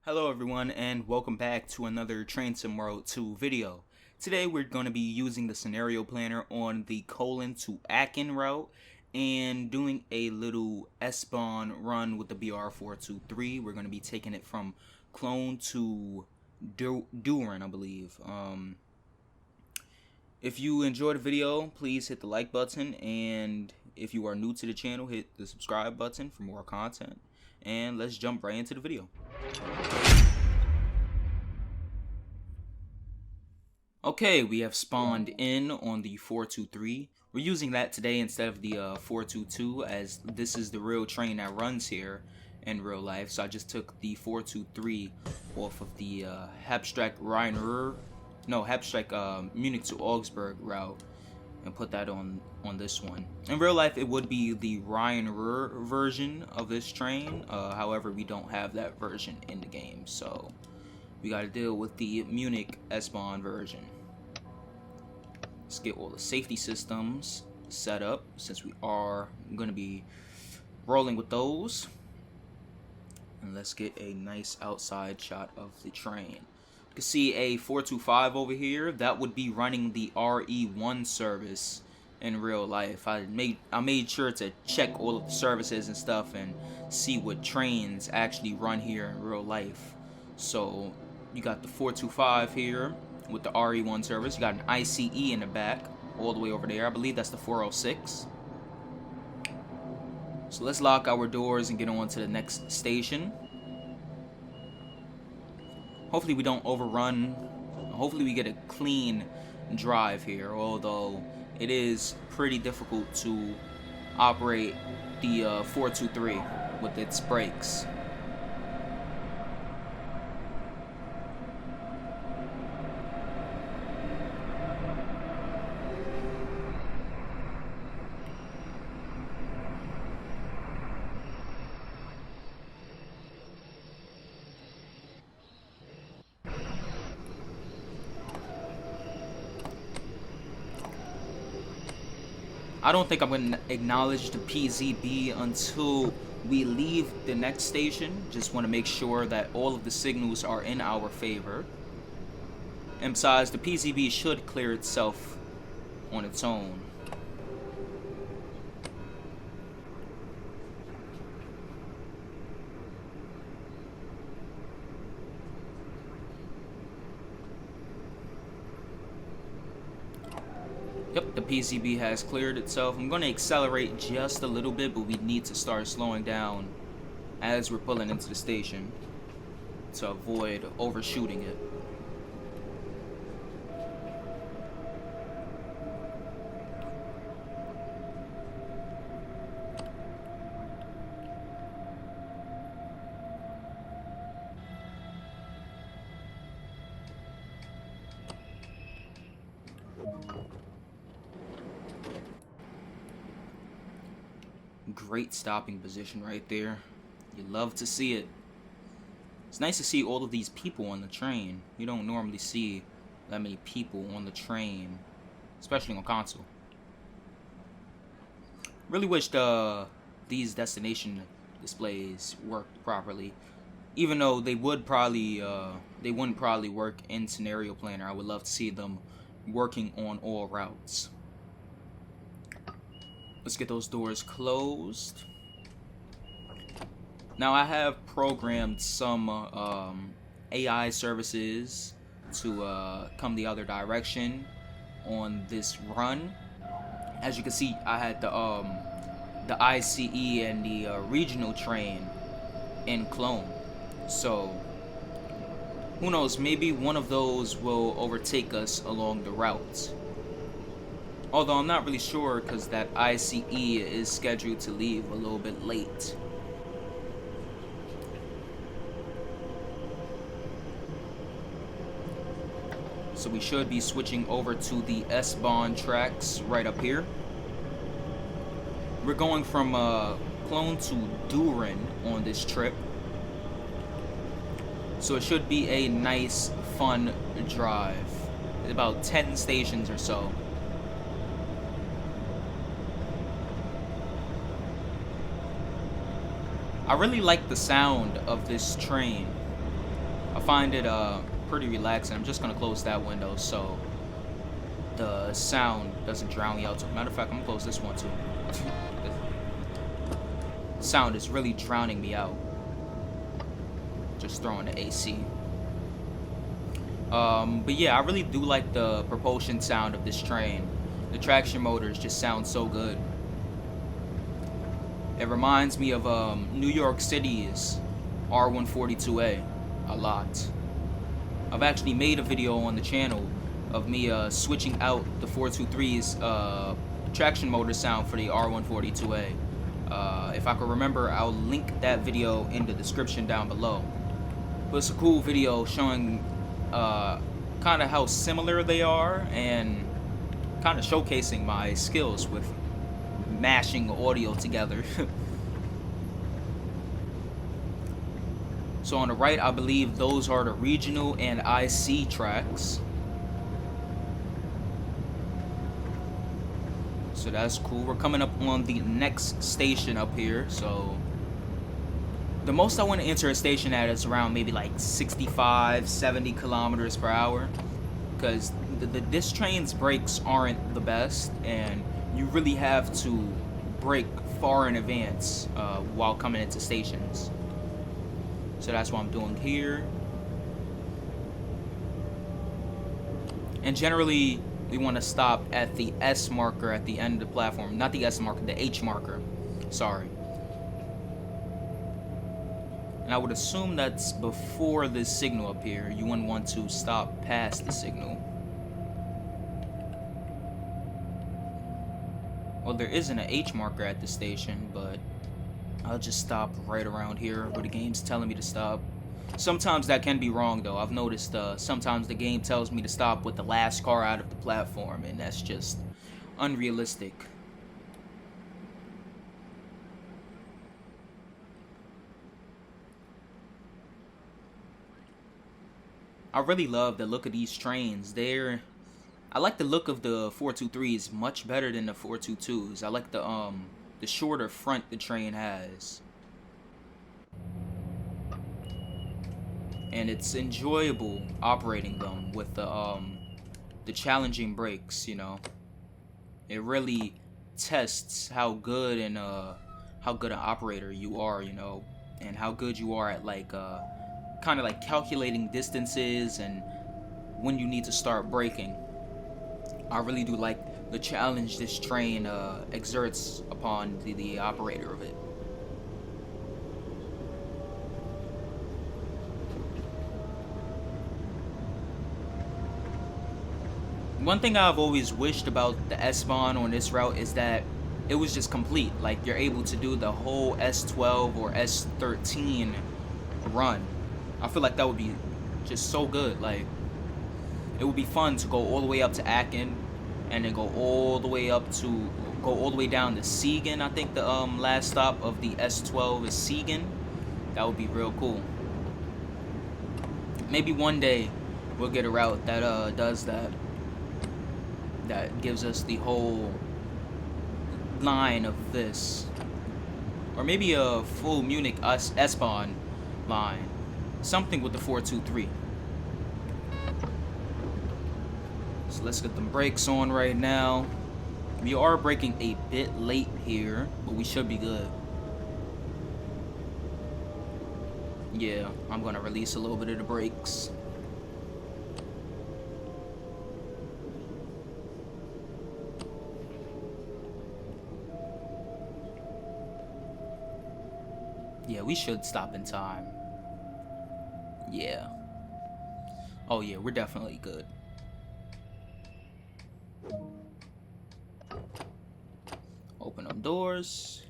Hello everyone and welcome back to another Train Sim World 2 video. Today we're going to be using the scenario planner on the Koln to Aachen route and doing a little S-Bahn run with the BR423. We're going to be taking it from Koln to Duren, I believe. If you enjoyed the video, please hit the like button, and if you are new to the channel, hit the subscribe button for more content. And let's jump right into the video. Okay, we have spawned in on the 423. We're using that today instead of the 422, as this is the real train that runs here in real life. So I just took the 423 off of the Munich to Augsburg route and put that on this one. In real life, it would be the Rhine-Ruhr version of this train. However, we don't have that version in the game, so we got to deal with the Munich S-Bahn version. Let's get all the safety systems set up since we are going to be rolling with those. And let's get a nice outside shot of the train. You can see a 425 over here. That would be running the RE1 service in real life. I made sure to check all of the services and stuff and see what trains actually run here in real life. So you got the 425 here with the RE1 service. You got an ICE in the back all the way over there. I believe that's the 406. So let's lock our doors and get on to the next station. Hopefully we don't overrun. Hopefully we get a clean drive here, although it is pretty difficult to operate the 423 with its brakes. I don't think I'm going to acknowledge the PZB until we leave the next station. Just want to make sure that all of the signals are in our favor. And besides, the PZB should clear itself on its own. Yep, the PCB has cleared itself. I'm going to accelerate just a little bit, but we need to start slowing down as we're pulling into the station to avoid overshooting it. Great stopping position right there. You love to see it. It's nice to see all of these people on the train. You don't normally see that many people on the train, especially on console. Really wish these destination displays worked properly. Even though they wouldn't probably work in scenario planner. I would love to see them working on all routes. Let's get those doors closed. Now I have programmed some AI services to come the other direction on this run. As you can see, I had the ICE and the regional train in Koln. So who knows? Maybe one of those will overtake us along the route. Although I'm not really sure because that ICE is scheduled to leave a little bit late. So we should be switching over to the S-Bahn tracks right up here. We're going from Koln to Duren on this trip. So it should be a nice, fun drive. About 10 stations or so. I really like the sound of this train. I find it pretty relaxing. I'm just gonna close that window so the sound doesn't drown me out. Matter of fact, I'm gonna close this one too. The sound is really drowning me out. Just throwing the AC. But yeah, I really do like the propulsion sound of this train. The traction motors just sound so good. It reminds me of New York City's R142A a lot. I've actually made a video on the channel of me switching out the 423's traction motor sound for the R142A. If I could remember, I'll link that video in the description down below. But it's a cool video showing kind of how similar they are and kind of showcasing my skills with mashing audio together. So on the right, I believe those are the regional and IC tracks. So that's cool. We're coming up on the next station up here. So the most I want to enter a station at is around maybe like 65, 70 kilometers per hour. Because this train's brakes aren't the best, and you really have to brake far in advance while coming into stations. So that's what I'm doing here. And generally, we want to stop at the S marker at the end of the platform. Not the S marker, the H marker. Sorry. And I would assume that's before this signal up here. You wouldn't want to stop past the signal. Well, there isn't an H marker at the station, but I'll just stop right around here where the game's telling me to stop. Sometimes that can be wrong, though. I've noticed sometimes the game tells me to stop with the last car out of the platform, and that's just unrealistic. I really love the look of these trains. I like the look of the 423s much better than the 422s. I like the shorter front the train has. And it's enjoyable operating them with the challenging brakes, you know. It really tests how good and how good an operator you are, you know, and how good you are at like kind of like calculating distances and when you need to start braking. I really do like the challenge this train exerts upon the operator of it. One thing I've always wished about the S-Bahn on this route is that it was just complete. Like, you're able to do the whole S12 or S13 run. I feel like that would be just so good. Like, it would be fun to go all the way up to Aachen and then go all the way down to Siegen. I think the last stop of the S12 is Siegen. That would be real cool. Maybe one day we'll get a route that does that. That gives us the whole line of this. Or maybe a full Munich S-Bahn line. Something with the 423. So let's get them brakes on right now. We are braking a bit late here, but we should be good. Yeah, I'm gonna release a little bit of the brakes. Yeah, we should stop in time. Yeah. Oh yeah, we're definitely good. Open up doors.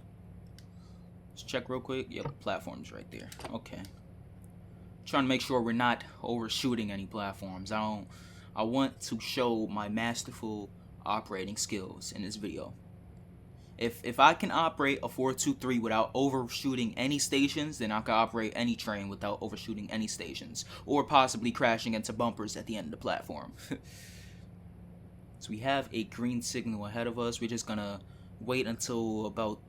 Let's check real quick. Yep, platform's right there. Okay. Trying to make sure we're not overshooting any platforms. I want to show my masterful operating skills in this video. If I can operate a 423 without overshooting any stations, then I can operate any train without overshooting any stations, or possibly crashing into bumpers at the end of the platform. So we have a green signal ahead of us. We're just gonna wait until about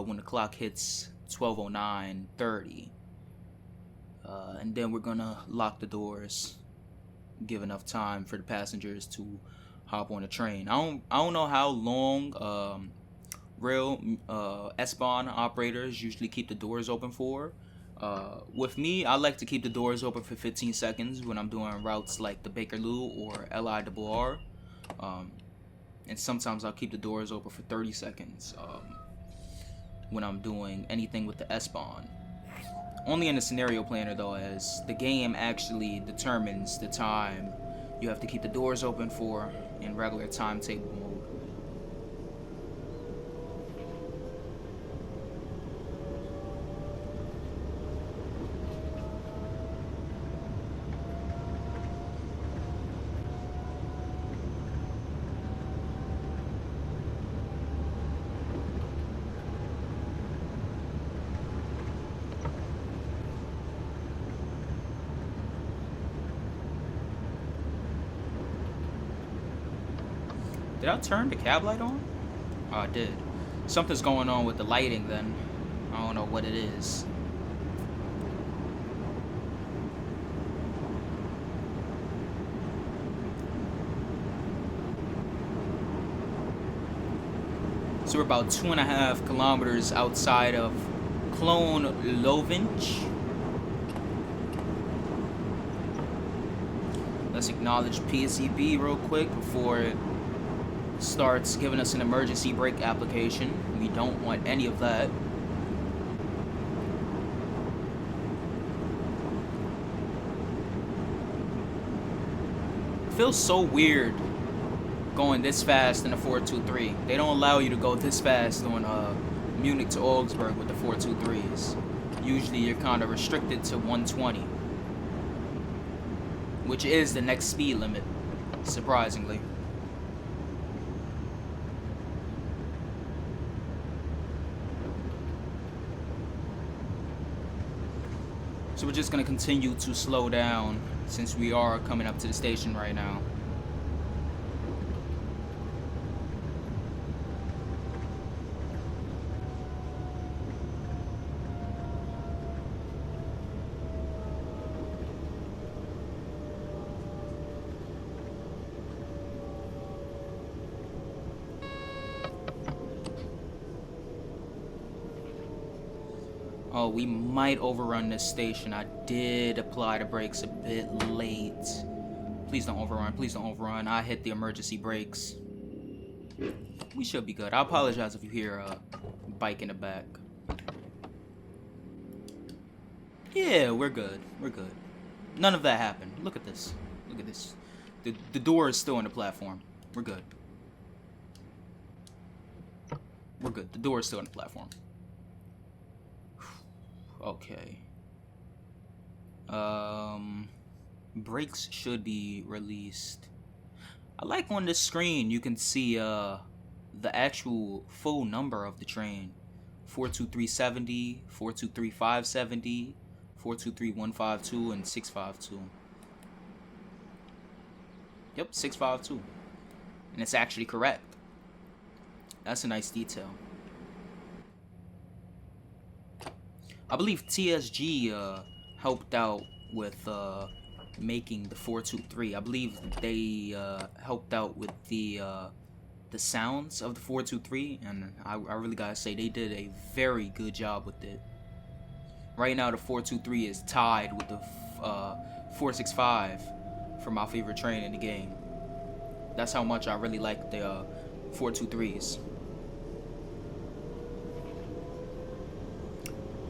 when the clock hits 12:09:30, And then we're gonna lock the doors, give enough time for the passengers to hop on the train. I don't know how long real S-Bahn operators usually keep the doors open for. With me, I like to keep the doors open for 15 seconds when I'm doing routes like the Bakerloo or LIRR. And sometimes I'll keep the doors open for 30 seconds when I'm doing anything with the S-Bahn. Only in the scenario planner though, as the game actually determines the time you have to keep the doors open for in regular timetable mode. Did I turn the cab light on? Oh, I did. Something's going on with the lighting then. I don't know what it is. So we're about 2.5 kilometers outside of Koln. Let's acknowledge PSEB real quick before it starts giving us an emergency brake application. We don't want any of that. It feels so weird going this fast in a 423. They don't allow you to go this fast on Munich to Augsburg with the 423s. Usually you're kind of restricted to 120, which is the next speed limit, surprisingly. So we're just going to continue to slow down since we are coming up to the station right now. Oh, we might overrun this station. I did apply the brakes a bit late. Please don't overrun. Please don't overrun. I hit the emergency brakes. We should be good. I apologize if you hear a bike in the back. Yeah, we're good. We're good. None of that happened. Look at this. Look at this. The door is still on the platform. We're good. We're good. The door is still on the platform. Okay. Brakes should be released. I like on this screen you can see the actual full number of the train. 42370, 423570, 423152, and 652. Yep, 652. And it's actually correct. That's a nice detail. I believe TSG helped out with making the 423. I believe they helped out with the sounds of the 423, and I really gotta say they did a very good job with it. Right now the 423 is tied with the 465 for my favorite train in the game. That's how much I really like the 423s.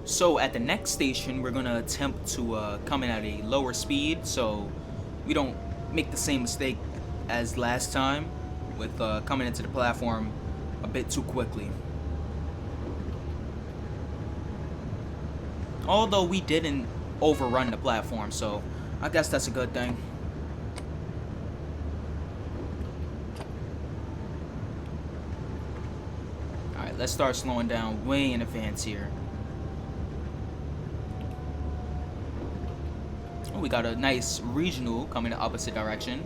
So at the next station, we're gonna attempt to come in at a lower speed so we don't make the same mistake as last time with coming into the platform a bit too quickly. Although we didn't overrun the platform, so I guess that's a good thing. Alright, let's start slowing down way in advance here. We got a nice regional coming the opposite direction.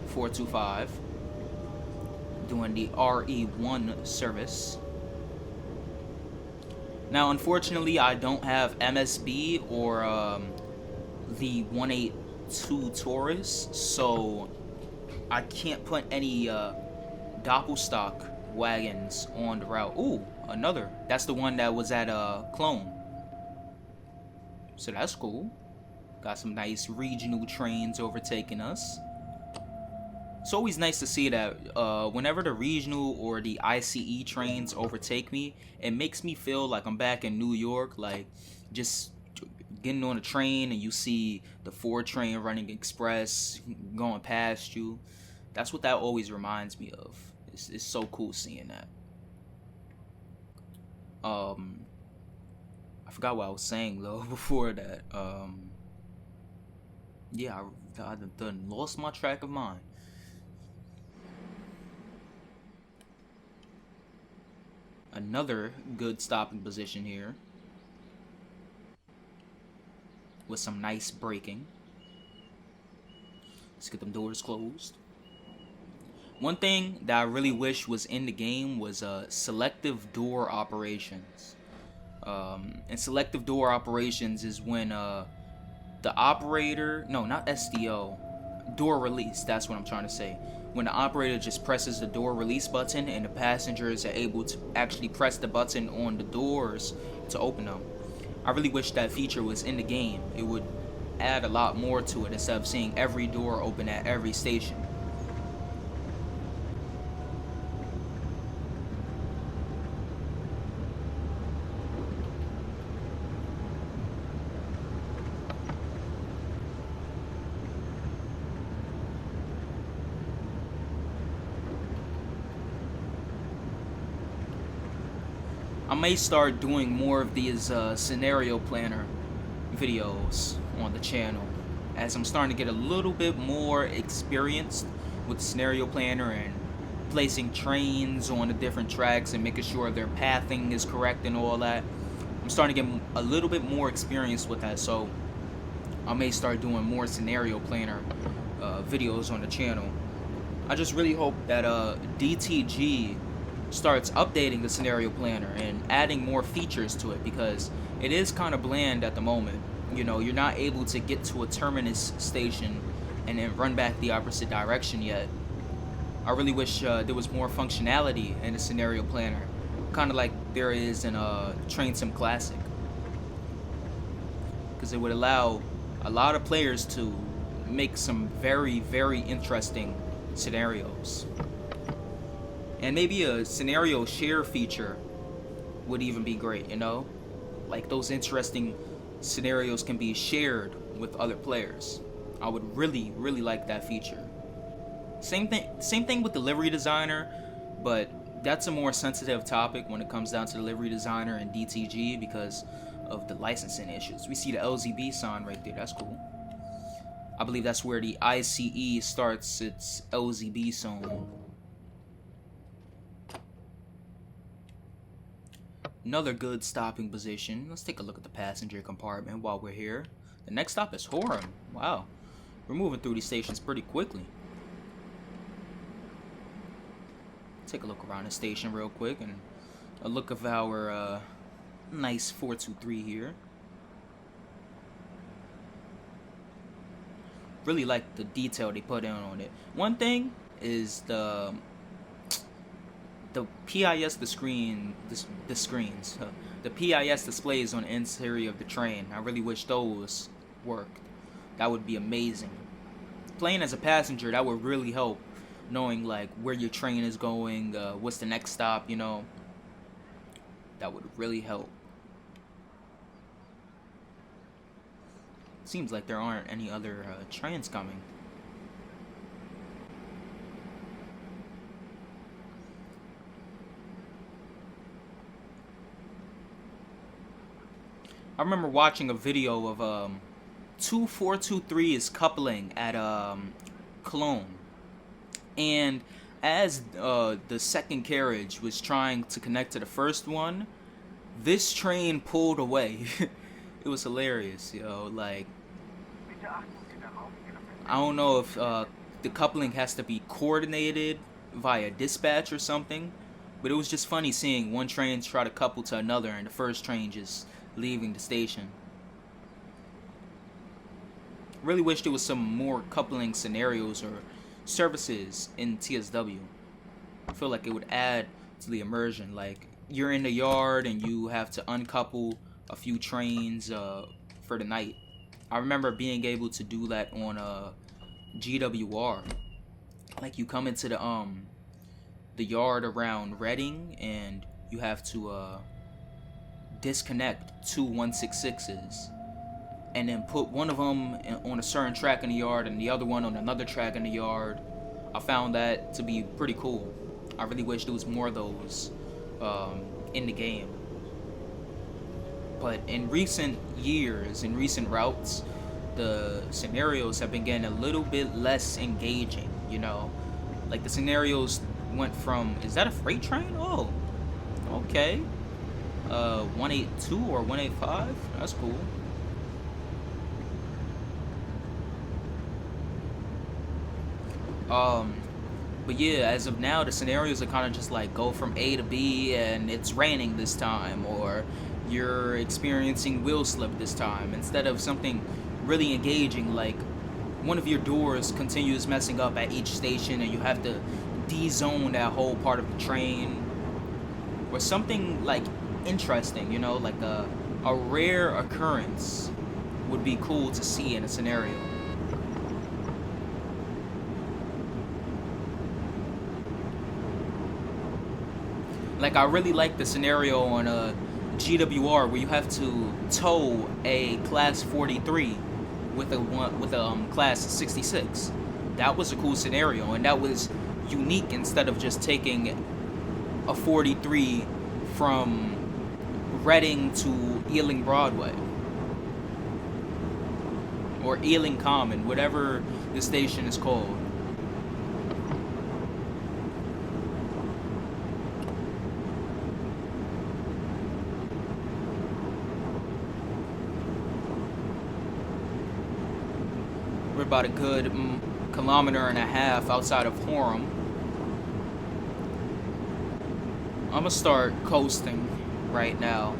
425. Doing the RE1 service. Now, unfortunately, I don't have MSB or the 182 Taurus, so I can't put any Doppelstock wagons on the route. Ooh, another. That's the one that was at Koln. So that's cool. Got some nice regional trains overtaking us. It's always nice to see that whenever the regional or the ICE trains overtake me, it makes me feel like I'm back in New York, like just getting on a train and you see the 4 train running express going past you. That's what that always reminds me of. It's so cool seeing that. I forgot what I was saying though before that. Yeah, I done lost my track of mind. Another good stopping position here with some nice braking. Let's get them doors closed. One thing that I really wish was in the game was selective door operations. And selective door operations is when the operator, no, not SDO, door release, that's what I'm trying to say. When the operator just presses the door release button and the passengers are able to actually press the button on the doors to open them. I really wish that feature was in the game. It would add a lot more to it instead of seeing every door open at every station. I may start doing more of these scenario planner videos on the channel, as I'm starting to get a little bit more experienced with the scenario planner and placing trains on the different tracks and making sure their pathing is correct and all that. I'm starting to get a little bit more experience with that, so I may start doing more scenario planner videos on the channel. I just really hope that DTG starts updating the scenario planner and adding more features to it, because it is kind of bland at the moment. You know, you're not able to get to a terminus station and then run back the opposite direction yet. I really wish there was more functionality in the scenario planner, kind of like there is in Train Sim Classic, because it would allow a lot of players to make some very, very interesting scenarios. And maybe a scenario share feature would even be great, you know? Like those interesting scenarios can be shared with other players. I would really, really like that feature. Same thing with the livery designer, but that's a more sensitive topic when it comes down to the livery designer and DTG because of the licensing issues. We see the LZB sign right there, that's cool. I believe that's where the ICE starts its LZB zone. Another good stopping position. Let's take a look at the passenger compartment while we're here. The next stop is Duren. Wow. We're moving through these stations pretty quickly. Take a look around the station real quick and a look of our nice 423 here. Really like the detail they put in on it. One thing is the PIS the screens, the PIS displays on the interior of the train. I really wish those worked. That would be amazing. Playing as a passenger, that would really help, knowing like where your train is going, what's the next stop, you know. That would really help. Seems like there aren't any other trains coming. I remember watching a video of 2423 is coupling at Koln, and as the second carriage was trying to connect to the first one, this train pulled away. It was hilarious, yo. Like, I don't know if the coupling has to be coordinated via dispatch or something, but it was just funny seeing one train try to couple to another, and the first train just leaving the station. Really wish there was some more coupling scenarios or services in TSW. I feel like it would add to the immersion. Like, you're in the yard and you have to uncouple a few trains for the night. I remember being able to do that on GWR. Like, you come into the yard around Reading and you have to disconnect two 166s and then put one of them on a certain track in the yard and the other one on another track in the yard. I found that to be pretty cool. I really wish there was more of those in the game. But in recent years, in recent routes, the scenarios have been getting a little bit less engaging, you know? Like, the scenarios went from, is that a freight train? Oh, okay. 182 or 185? That's cool. But yeah, as of now, the scenarios are kind of just like go from A to B and it's raining this time, or you're experiencing wheel slip this time, instead of something really engaging like one of your doors continues messing up at each station and you have to de-zone that whole part of the train, or something like interesting, you know, like a rare occurrence would be cool to see in a scenario. Like, I really like the scenario on GWR where you have to tow a class 43 with a class 66. That was a cool scenario, and that was unique instead of just taking a 43 from Reading to Ealing Broadway or Ealing Common, whatever the station is called. We're about a good kilometer and a half outside of Horham. I'm gonna start coasting right now.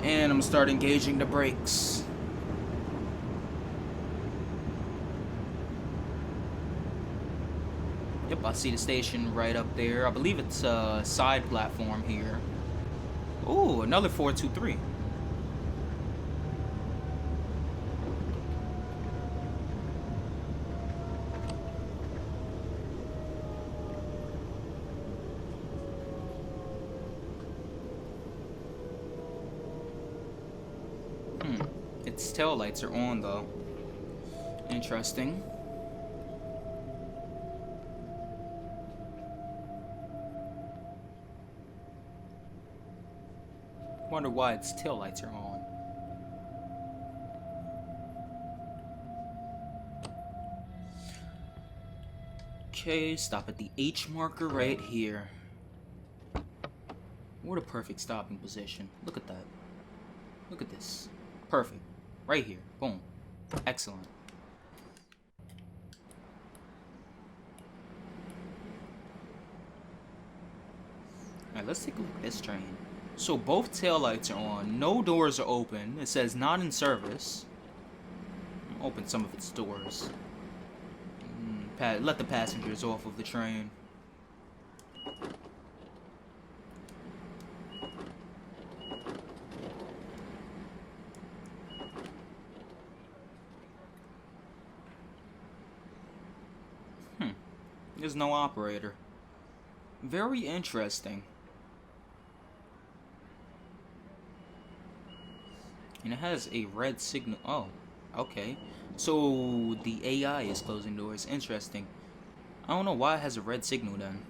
And I'm gonna start engaging the brakes. Yep, I see the station right up there. I believe it's a side platform here. Ooh, another 423. Its tail lights are on though. Interesting. Wonder why its tail lights are on. Okay, stop at the H marker right here. What a perfect stopping position. Look at that. Look at this. Perfect. Right here. Boom. Excellent. Alright, let's take a look at this train. So both taillights are on, no doors are open, it says not in service. Open some of its doors. Let the passengers off of the train. There's no operator. Very interesting. And it has a red signal. Oh, okay. So the AI is closing doors. Interesting. I don't know why it has a red signal then.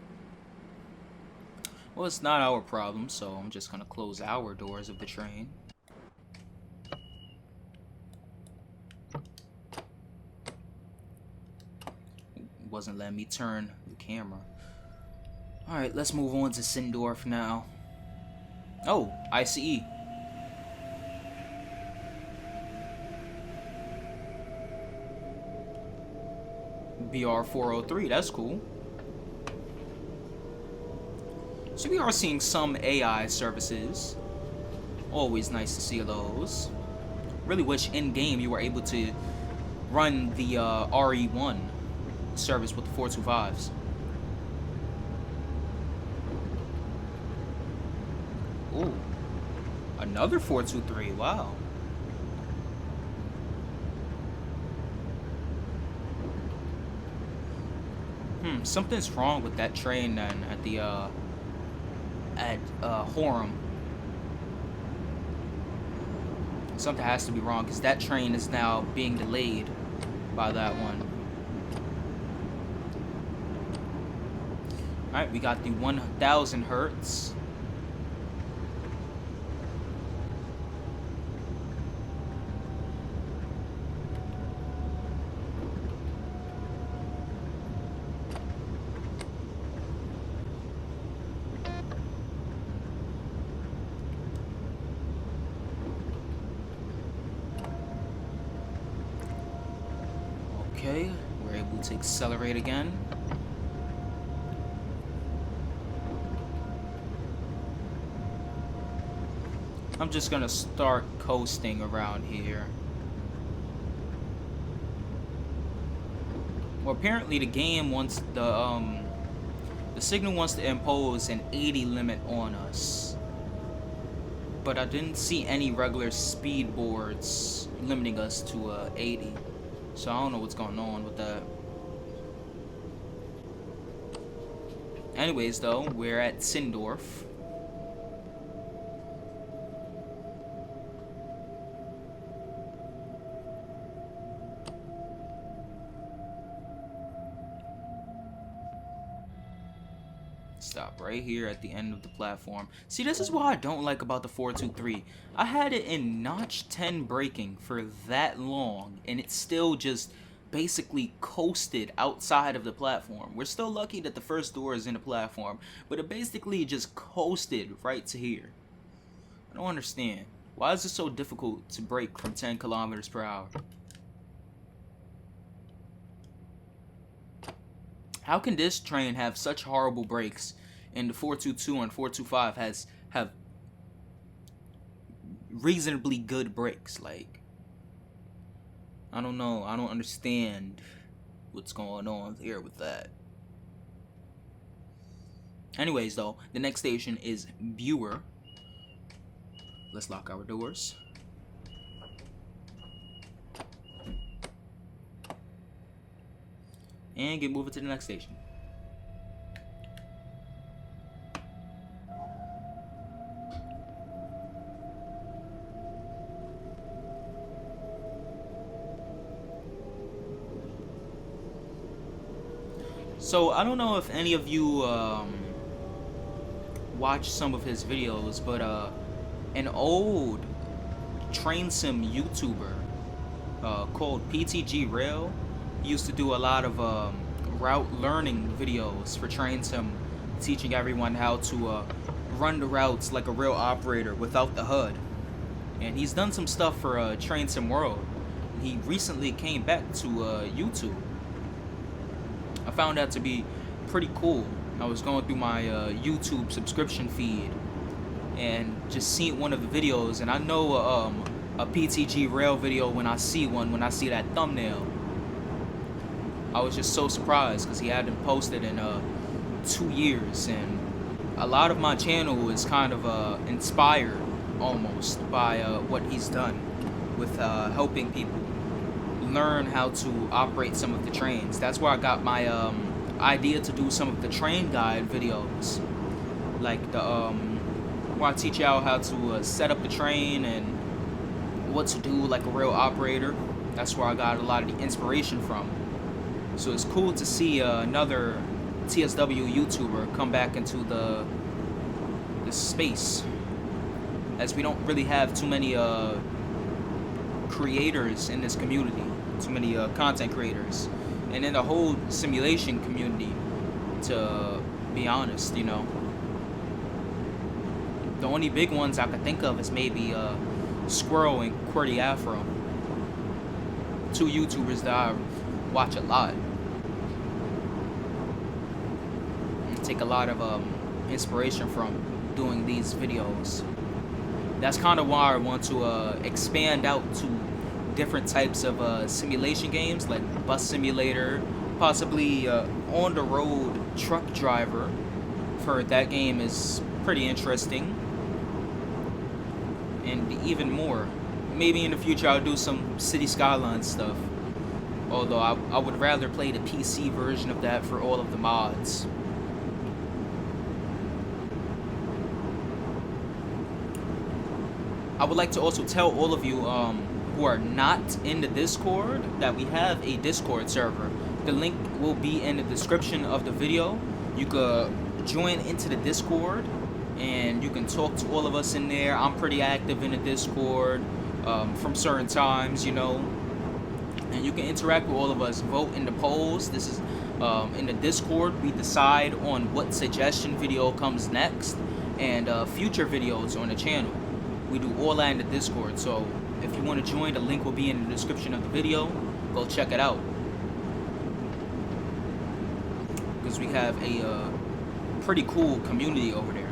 Well, it's not our problem, so I'm just gonna close our doors of the train. It wasn't letting me turn the camera. Alright, let's move on to Sindorf now. Oh, ICE. VR 403. That's cool. So we are seeing some AI services. Always nice to see those. Really wish in-game you were able to run the RE1 service with the 425s. Ooh. Another 423. Wow. Something's wrong with that train then at the Horum. Something has to be wrong because that train is now being delayed by that one. Alright, we got the 1000 hertz. Okay, we're able to accelerate again. I'm just gonna start coasting around here. Well, apparently the game wants the signal wants to impose an 80 limit on us. But I didn't see any regular speed boards limiting us to 80. So I don't know what's going on with that. Anyways, though, we're at Sindorf. Stop right here at the end of the platform. See, this is what I don't like about the 423. I had it in notch 10 braking for that long, and it still just basically coasted outside of the platform. We're still lucky that the first door is in the platform, but it basically just coasted right to here. I don't understand. Why is it so difficult to brake from 10 kilometers per hour? How can this train have such horrible brakes and the 422 and 425 have reasonably good brakes? Like, I don't know. I don't understand what's going on here with that. Anyways, though, the next station is Buer. Let's lock our doors. And get moving to the next station. So I don't know if any of you watch some of his videos, but an old train sim YouTuber called PTG Rail used to do a lot of route learning videos for train sim, teaching everyone how to run the routes like a real operator without the HUD. And he's done some stuff for Train Sim World. He recently came back to YouTube. I found that to be pretty cool. I was going through my YouTube subscription feed and just seeing one of the videos, and I know a PTG Rail video when I see one, when I see that thumbnail. I was just so surprised because he hadn't posted in 2 years, and a lot of my channel is kind of inspired almost by what he's done with helping people learn how to operate some of the trains. That's where I got my idea to do some of the train guide videos, like the where I teach y'all how to set up the train and what to do like a real operator. That's where I got a lot of the inspiration from. So it's cool to see another TSW YouTuber come back into the space, as we don't really have too many creators in this community, too many content creators, and in the whole simulation community, to be honest, you know. The only big ones I could think of is maybe Squirrel and Qwerty Afro, two YouTubers that I watch a lot. take a lot of inspiration from doing these videos. That's kind of why I want to expand out to different types of simulation games like bus simulator, possibly on the road truck driver. I've heard that game is pretty interesting, and even more. Maybe in the future I'll do some City Skylines stuff, although I would rather play the PC version of that for all of the mods. I would like to also tell all of you who are not in the Discord that we have a Discord server. The link will be in the description of the video. You could join into the Discord and you can talk to all of us in there. I'm pretty active in the Discord from certain times, you know. And you can interact with all of us, vote in the polls. This is in the Discord, we decide on what suggestion video comes next and future videos on the channel. We do all that in the Discord, so if you want to join, the link will be in the description of the video. Go check it out, because we have a pretty cool community over there.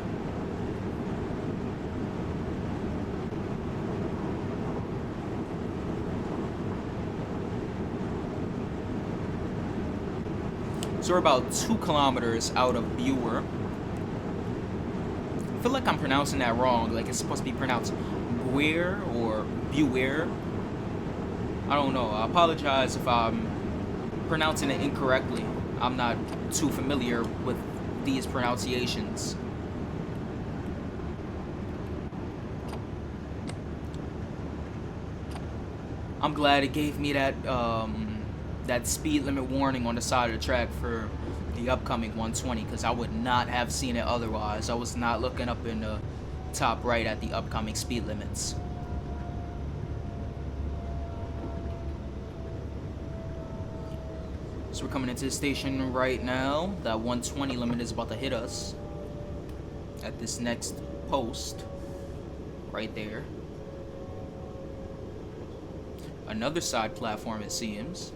So we're about 2 kilometers out of Buer. I feel like I'm pronouncing that wrong. Like it's supposed to be pronounced Buer or Buer. I don't know. I apologize if I'm pronouncing it incorrectly. I'm not too familiar with these pronunciations. I'm glad it gave me that that speed limit warning on the side of the track for the upcoming 120, because I would not have seen it otherwise. I was not looking up in the top right at the upcoming speed limits. So we're coming into the station right now. That 120 limit is about to hit us at this next post right there. Another side platform, it seems.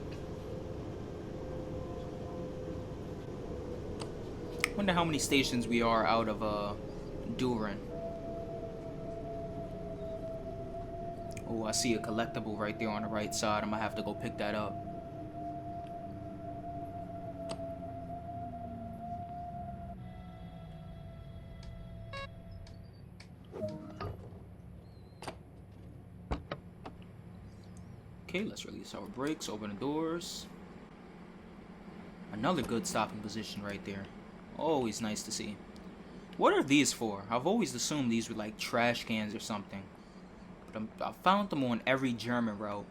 Wonder how many stations we are out of Duren. Oh, I see a collectible right there on the right side. I'm gonna have to go pick that up. Okay, let's release our brakes, open the doors. Another good stopping position right there. Always nice to see. What are these for? I've always assumed these were like trash cans or something. But I found them on every German route.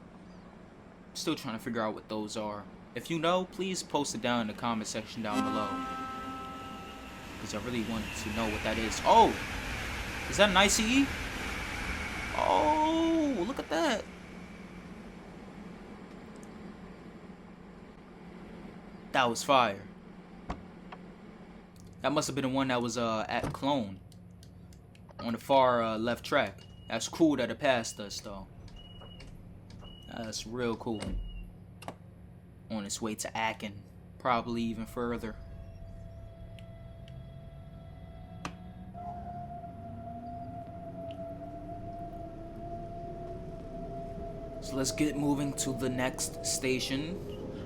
Still trying to figure out what those are. If you know, please post it down in the comment section down below, because I really want to know what that is. Oh! Is that an ICE? Oh, look at that. That was fire. That must have been the one that was at Koln, on the far left track. That's cool that it passed us though. That's real cool. On its way to Aachen, probably even further. So let's get moving to the next station.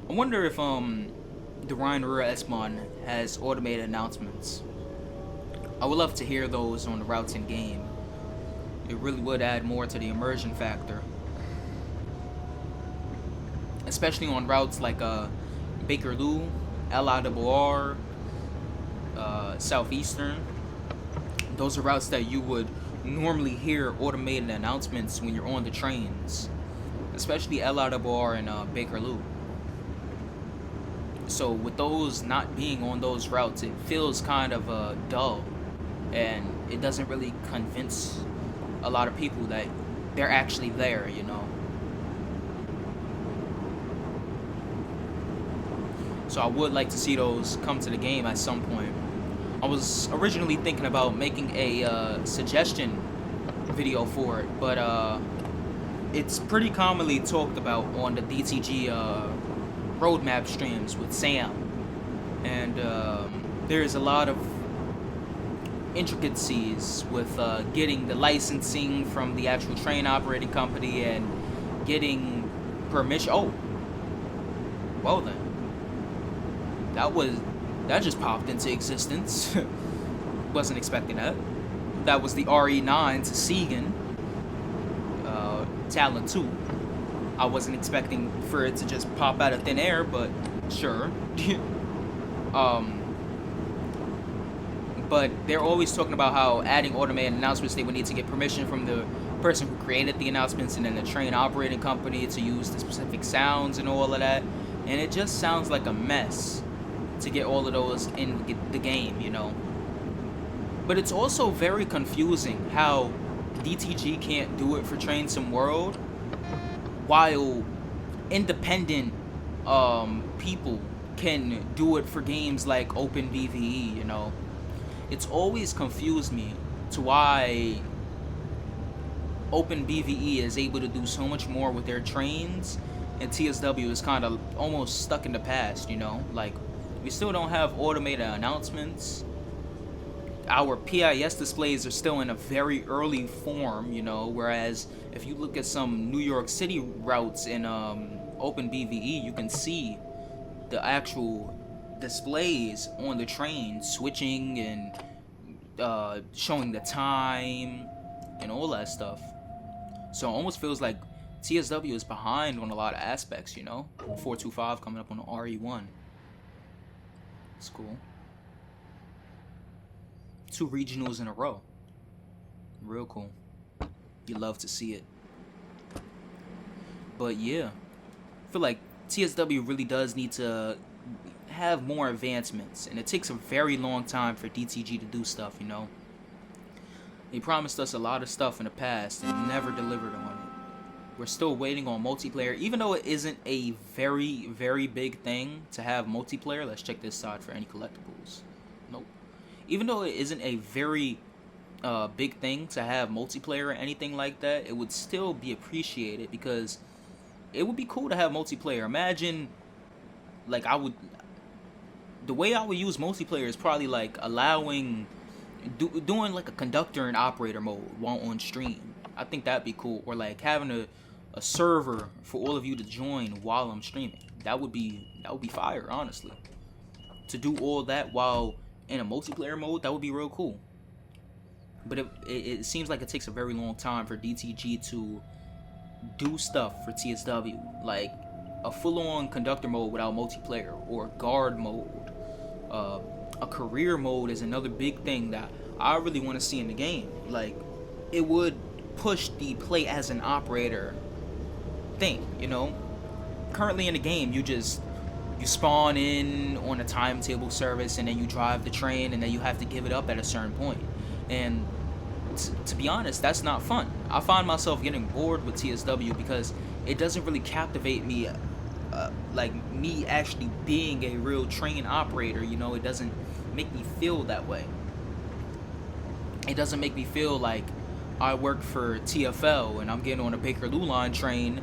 I wonder if the Rhine-Ruhr S-Bahn has automated announcements. I would love to hear those on the routes in game. It really would add more to the immersion factor, especially on routes like Bakerloo, La de Boer, Southeastern. Those are routes that you would normally hear automated announcements when you're on the trains, especially La de Boer and Bakerloo. So with those not being on those routes, it feels kind of dull, and it doesn't really convince a lot of people that they're actually there, you know. So I would like to see those come to the game at some point. I was originally thinking about making a suggestion video for it, but it's pretty commonly talked about on the DTG roadmap streams with Sam, and there's a lot of intricacies with getting the licensing from the actual train operating company and getting permission. Oh, well then, that just popped into existence. Wasn't expecting that. That was the RE9 to Segan, Talon 2. I wasn't expecting for it to just pop out of thin air, but sure. But they're always talking about how adding automated announcements, they would need to get permission from the person who created the announcements and then the train operating company to use the specific sounds and all of that. And it just sounds like a mess to get all of those in the game, you know. But it's also very confusing how DTG can't do it for Train Sim World, while independent people can do it for games like OpenBVE, you know. It's always confused me to why OpenBVE is able to do so much more with their trains, and TSW is kind of almost stuck in the past, you know. Like, we still don't have automated announcements. Our PIS displays are still in a very early form, you know, whereas if you look at some New York City routes in OpenBVE, you can see the actual displays on the train switching and showing the time and all that stuff. So it almost feels like TSW is behind on a lot of aspects, you know. 425 coming up on the RE1. It's cool. 2 regionals in a row. Real cool. You love to see it. But yeah, I feel like TSW really does need to have more advancements, and it takes a very long time for DTG to do stuff, you know. They promised us a lot of stuff in the past and never delivered on it. We're still waiting on multiplayer, even though it isn't a very, very big thing to have multiplayer. Let's check this side for any collectibles. Nope. Even though it isn't a very big thing to have multiplayer or anything like that, it would still be appreciated, because it would be cool to have multiplayer. Imagine, like, the way I would use multiplayer is probably like allowing, doing like a conductor and operator mode while on stream. I think that'd be cool. Or like having a server for all of you to join while I'm streaming. That would be fire, honestly. To do all that while in a multiplayer mode, that would be real cool. But it seems like it takes a very long time for DTG to do stuff for TSW, like a full-on conductor mode without multiplayer, or guard mode. A career mode is another big thing that I really want to see in the game. Like, it would push the play as an operator thing, you know. Currently in the game, you spawn in on a timetable service, and then you drive the train, and then you have to give it up at a certain point. And to be honest, that's not fun. I find myself getting bored with TSW because it doesn't really captivate me, like me actually being a real train operator, you know. It doesn't make me feel that way. It doesn't make me feel like I work for TFL and I'm getting on a Bakerloo line train.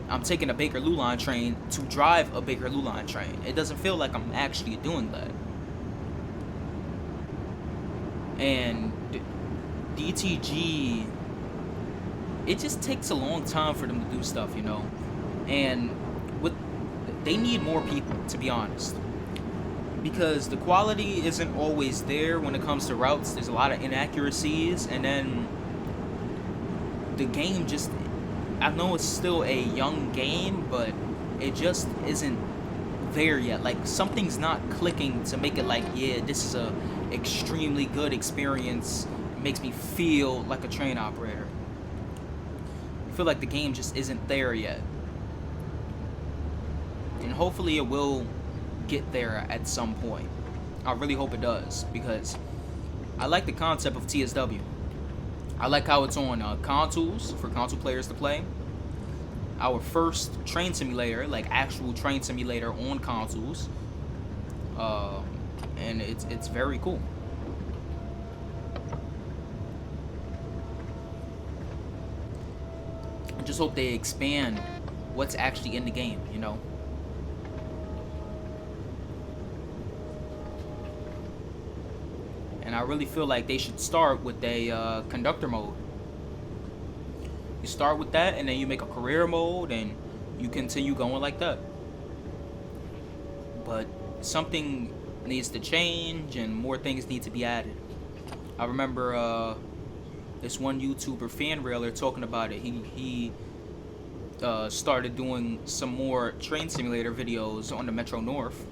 I'm taking a Bakerloo line train to drive a Bakerloo line train. It doesn't feel like I'm actually doing that. And DTG, it just takes a long time for them to do stuff, you know. And they need more people, to be honest, because the quality isn't always there when it comes to routes. There's a lot of inaccuracies, and then the game just, I know it's still a young game, but it just isn't there yet. Like, something's not clicking to make it like, yeah, this is a extremely good experience. It makes me feel like a train operator. I feel like the game just isn't there yet. And hopefully it will get there at some point. I really hope it does, because I like the concept of TSW. I like how it's on consoles for console players to play. Our first train simulator, like actual train simulator on consoles, and it's very cool. I just hope they expand what's actually in the game, you know. I really feel like they should start with a conductor mode. You start with that, and then you make a career mode, and you continue going like that. But something needs to change, and more things need to be added. I remember this one YouTuber, Fan Railer, talking about it. He started doing some more train simulator videos on the Metro North,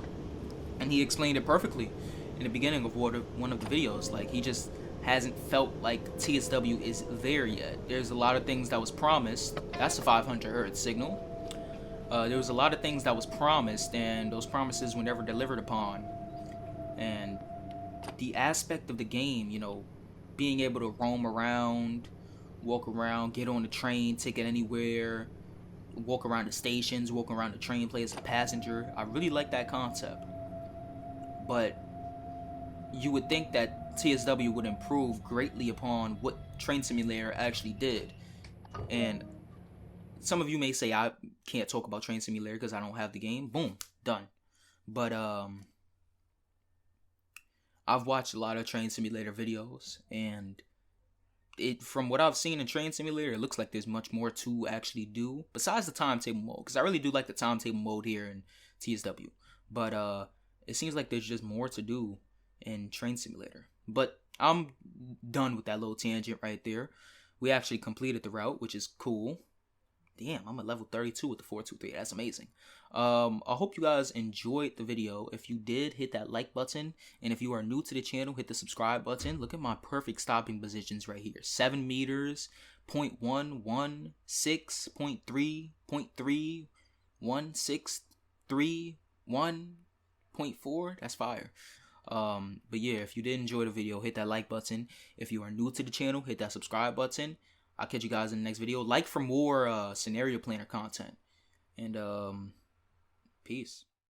and he explained it perfectly in the beginning of one of the videos. Like, he just hasn't felt like TSW is there yet. There's a lot of things that was promised. That's a 500 hertz signal. There was a lot of things that was promised, and those promises were never delivered upon. And the aspect of the game, you know, being able to roam around, walk around, get on the train, take it anywhere, walk around the stations, walk around the train, play as a passenger. I really like that concept. But you would think that TSW would improve greatly upon what Train Simulator actually did. And some of you may say I can't talk about Train Simulator because I don't have the game. Boom, done. But I've watched a lot of Train Simulator videos, and from what I've seen in Train Simulator, it looks like there's much more to actually do besides the timetable mode, because I really do like the timetable mode here in TSW. But it seems like there's just more to do in Train Simulator. But I'm done with that little tangent right there. We actually completed the route, which is cool. Damn, I'm at level 32 with the 423. That's amazing. I hope you guys enjoyed the video. If you did, hit that like button. And if you are new to the channel, hit the subscribe button. Look at my perfect stopping positions right here. 7 meters, 0.1, 1, 6, 0.3, 0.3, 1, 6, 3, 1.4. That's fire. But yeah, if you did enjoy the video, hit that like button. If you are new to the channel, hit that subscribe button. I'll catch you guys in the next video. Like for more scenario planner content. And peace.